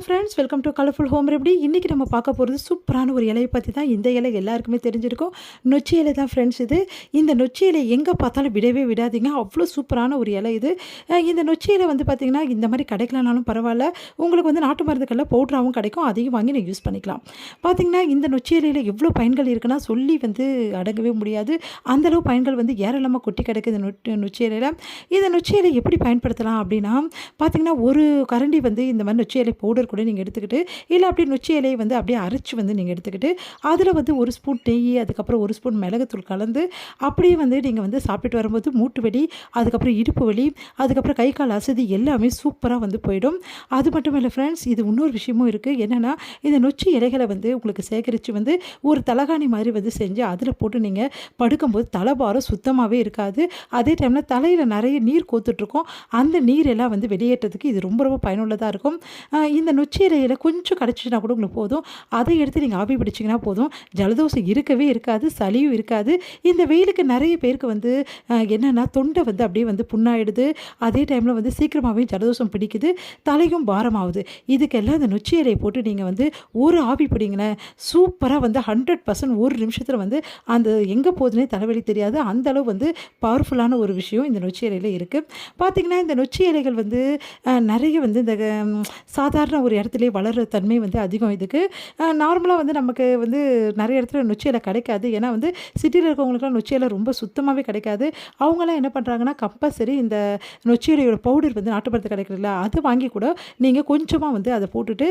Friends, welcome to colourful home remedy. இன்றைக்கி நம்ம பார்க்க போகிறது சூப்பரான ஒரு இலையை பற்றி தான். இந்த இலை எல்லாருக்குமே தெரிஞ்சிருக்கும். நொச்சி இலை தான் ஃப்ரெண்ட்ஸ் இது. இந்த நொச்சி இலை எங்கே பார்த்தாலும் விடவே விடாதீங்க. அவ்வளோ சூப்பரான ஒரு இலை இது. இந்த நொச்சி இலை வந்து பார்த்திங்கன்னா இந்த மாதிரி கிடைக்கலனாலும் பரவாயில்ல, உங்களுக்கு வந்து நாட்டு மருந்துகளில் பவுட்ராகவும் கிடைக்கும். அதையும் வாங்கி நீங்கள் யூஸ் பண்ணிக்கலாம். பார்த்திங்கன்னா இந்த நொச்சி இலையில் எவ்வளோ பயன்கள் இருக்குன்னா சொல்லி வந்து அடங்கவே முடியாது. அந்தளவு பயன்கள் வந்து ஏராளமாக கொட்டி கிடக்குது நொச்சி இலையில். இந்த நொச்சி இலை எப்படி பயன்படுத்தலாம் அப்படின்னா, பார்த்திங்கன்னா ஒரு கரண்டி வந்து இந்த மாதிரி நொச்சி இலை பவுடர் கூட நீங்கள் எடுத்துக்கிட்டு, இல்லை அப்படியே நொச்சி இலையை வந்து அப்படியே அரைச்சி வந்து நீங்கள் எடுத்துக்கிட்டு, அதில் வந்து ஒரு ஸ்பூன் நெய், அதுக்கப்புறம் ஒரு ஸ்பூன் மிளகுத்தூள் கலந்து அப்படியே வந்து நீங்கள் வந்து சாப்பிட்டுட்டு வரும்போது மூட்டு வலி, அதுக்கப்புறம் இடுப்பு வலி, அதுக்கப்புறம் கை கால் அசதி எல்லாமே சூப்பராக வந்து போயிடும். அது மட்டும் இல்லை ஃப்ரெண்ட்ஸ், இது இன்னொரு விஷயமும் இருக்குது. என்னென்னா, இந்த நொச்சி இலைகளை வந்து உங்களுக்கு சேகரித்து வந்து ஒரு தலகாணி மாதிரி வந்து செஞ்சு அதில் போட்டு நீங்கள் படுக்கும்போது தலைபாரம் சுத்தமாகவே இருக்காது. அதே டைமில் தலையில் நிறைய நீர் கோத்துட்ருக்கோம். அந்த நீரெல்லாம் வந்து வெளியேற்றதுக்கு இது ரொம்ப ரொம்ப பயனுள்ளதாக இருக்கும். இந்த நொச்சி இலையில் கொஞ்சம் கிடச்சிச்சின்னா கூட உங்களுக்கு போதும். அதை எடுத்து நீங்கள் ஆவி பிடிச்சிங்கன்னா போதும். ஜலதோஷம் இருக்கவே இருக்காது, சளியும் இருக்காது. இந்த வெயிலுக்கு நிறைய பேருக்கு வந்து என்னென்னா தொண்டை வந்து அப்படியே வந்து புண்ணாயிடுது. அதே டைமில் வந்து சீக்கிரமாகவே ஜலதோஷம் பிடிக்குது, தலையும் பாரமாகுது. இதுக்கெல்லாம் இந்த நொச்சி இலையை போட்டு நீங்கள் வந்து ஒரு ஆவி பிடிங்களேன், சூப்பராக வந்து 100% ஒரு நிமிஷத்தில் வந்து அந்த எங்கே போகுதுன்னே தலைவலி தெரியாது. அந்தளவு வந்து பவர்ஃபுல்லான ஒரு விஷயம் இந்த நொச்சி இலையில் இருக்குது. பார்த்திங்கன்னா இந்த நொச்சி இலைகள் வந்து நிறைய வந்து இந்த சாதாரண ஒரு இடத்துலையே வளர்கிற தன்மை வந்து அதிகம் இதுக்கு. நார்மலாக வந்து நமக்கு வந்து நிறைய இடத்துல நொச்சி இலை கிடைக்காது. ஏன்னா வந்து சிட்டியில் இருக்கவங்களுக்குலாம் நொச்சி இலை ரொம்ப சுத்தமாகவே கிடைக்காது. அவங்களாம் என்ன பண்ணுறாங்கன்னா, கம்பல்சரி இந்த நொச்சி இலையோட பவுடர் வந்து நாட்டு மருந்து கிடைக்கிறதில்ல, அதை வாங்கி கூட நீங்கள் கொஞ்சமாக வந்து அதை போட்டுட்டு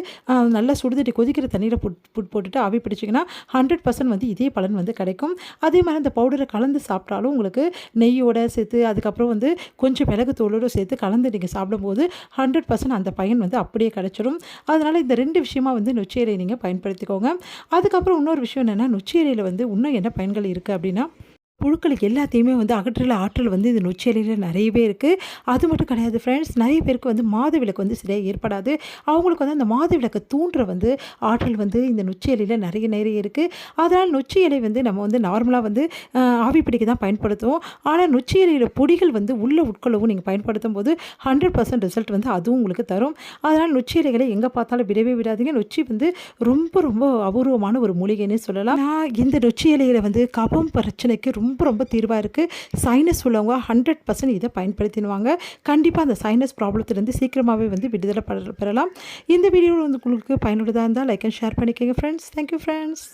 நல்லா சுடுதண்ணி கொதிக்கிற தண்ணியில் போட்டுட்டு ஆவி பிடிச்சிங்கன்னா 100% வந்து இதே பலன் வந்து கிடைக்கும். அதே மாதிரி அந்த பவுடரை கலந்து சாப்பிட்டாலும் உங்களுக்கு நெய்யோடு சேர்த்து, அதுக்கப்புறம் வந்து கொஞ்சம் மிளகு தூளோடு சேர்த்து கலந்து நீங்கள் சாப்பிடும்போது 100% அந்த பயன் வந்து அப்படியே கிடைச்சிடும். அதனால் இந்த 2 விஷயமா வந்து நொச்சி இலையை நீங்கள் பயன்படுத்திக்கோங்க. அதுக்கப்புறம் இன்னொரு விஷயம் என்னென்னா, நொச்சி இலையில் வந்து இன்னும் என்ன பயன்கள் இருக்குது அப்படின்னா, புழுக்களுக்கு எல்லாத்தையுமே வந்து அகற்றுல ஆற்றல் வந்து இந்த நொச்சி இலையில் நிறையவே இருக்குது. அது மட்டும் கிடையாது ஃப்ரெண்ட்ஸ், நிறைய பேருக்கு வந்து மாதவிலக்கு வந்து சரியாக ஏற்படாது. அவங்களுக்கு வந்து அந்த மாதவிலக்கை தூண்டுற வந்து ஆற்றல் வந்து இந்த நொச்சி இலையில் நிறைய இருக்குது. அதனால் நொச்சி இலை வந்து நம்ம வந்து நார்மலாக வந்து ஆவி பிடிக்க தான் பயன்படுத்துவோம். ஆனால் நொச்சி இலையோட பொடிகள் வந்து உள்ளே உட்கொள்ளவும் நீங்கள் பயன்படுத்தும் போது 100% ரிசல்ட் வந்து அதுவும் உங்களுக்கு தரும். அதனால் நொச்சி இலைகளை எங்கே பார்த்தாலும் விடவே விடாதீங்க. நொச்சி வந்து ரொம்ப ரொம்ப அபூர்வமான ஒரு மூலிகைன்னே சொல்லலாம். இந்த நொச்சி இலையில் வந்து கபம் பிரச்சனைக்கு ரொம்ப தீர்வாக இருக்குது. சைனஸ் உள்ளவங்க 100% இதை பயன்படுத்திடுவாங்க. கண்டிப்பாக அந்த சைனஸ் ப்ராப்ளத்துலேருந்து சீக்கிரமாகவே வந்து விடுதலை பெறலாம். இந்த வீடியோ வந்து உங்களுக்கு பயனுள்ளதாக இருந்தால் லைக் அண்ட் ஷேர் பண்ணிக்கோங்க ஃப்ரெண்ட்ஸ். Thank you friends.